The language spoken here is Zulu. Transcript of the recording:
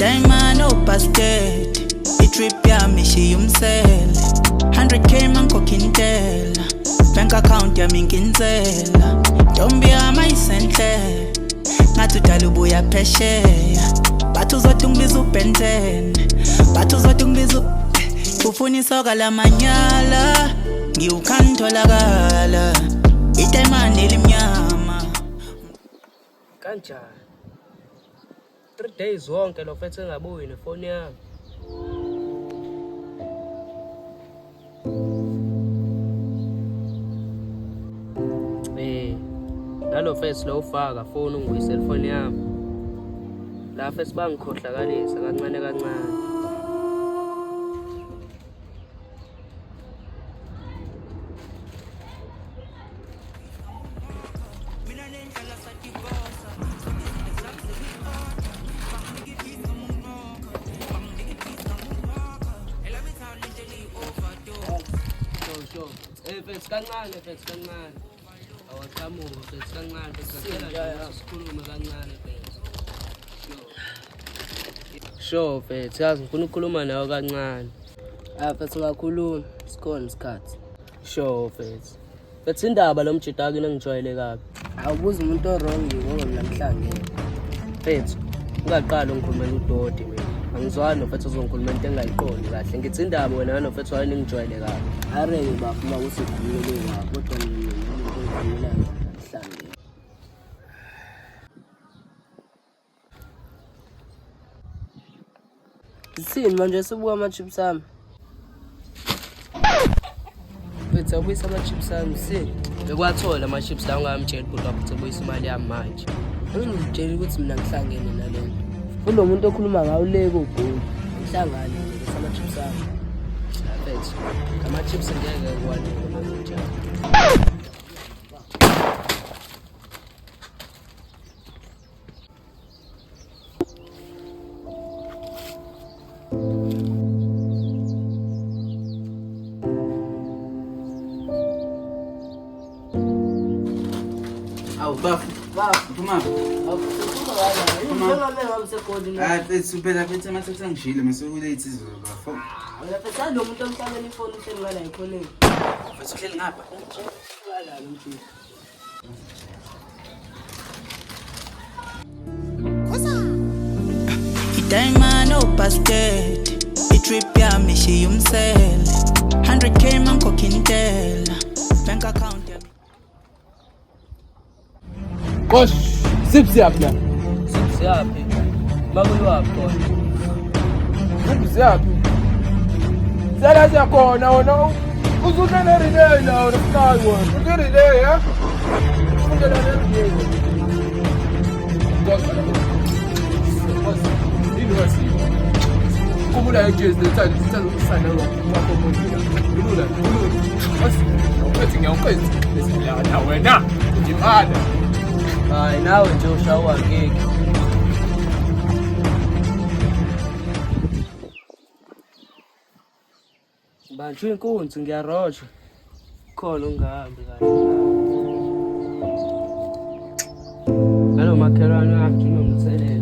Diamond no basket. Trip ya mishi yumsela 100k manko kintela bank account ya minginzela Dombi ama isenhle ngathi udalubuya phesheya bathu zothi ngibiza ubentene bathu zothi ngibiza ufuna isoka lamanyala ngiukantholakala idiamond elimnyama kanjani 3 days wonke lo fethu engabuyi nefoni yami Nalo face lo ufaka phone ungu cellphone yami la face bangikhohlakalisa kancane kancane face kancane awaqhamuka face kancane sicela sikhulume kancane face sure face yazi ngifuna ukukhuluma nawe kancane face ngakhuluma sikhona isikhathi sure face indaba lo mjidaki nengijwayele kabi awubuza umuntu wrong ngoba mina ngihlangene face ungaqala ngikhulumela udodi mina angizwani nofethu uzongikhuluma into engayiqondi kahle ngithi indaba wena nofethu wayini ngijwayele kabi areke bafuna ukusikhulumele ngakho kodwa mina ngikhulumela ngihlangene Sini manje sibuka ama-chips ami Bethu awubuyisa ama-chips ami sini bekwathola ama-chips la ungamtshela kodwa futhi ubuyisa imali yami manje angingitshela ukuthi mina ngihlangene nalento kulo muntu okhuluma ngawo le kugoli ngihlangane sama-chips ami bethu ama-chips ngeke kwanele manje Phuma. Supela phethe amathatha ngishilo mesokulate izolafo. Uyaphetha lo muntu omhlabeni ifoni usengala ikhoneni. Bese uhleli ngapha. Wala lo mfisi. Diamond no basket. Trip ya mishi yumsela 100k manko kintela bank account ya Kosh, sipsi yapma. Sipsi yapi? Mabulo hapo. Sipsi yapi? Sala yakona wona uzunana relay la unafayo. Uzunana relay ya? Uzunana relay. University. Kumula ejezi letali sitalo sana wako mmoja. Bulula. Basi, ukwethi ngiyawukwethi. Lesiyana wena. Ngimada. Hayi nawe nje ushawa ngeke. Bantu inkunzi ngiyarosha. Khona ungahambi kahle. Alo makhelwane akhe nomthelelo.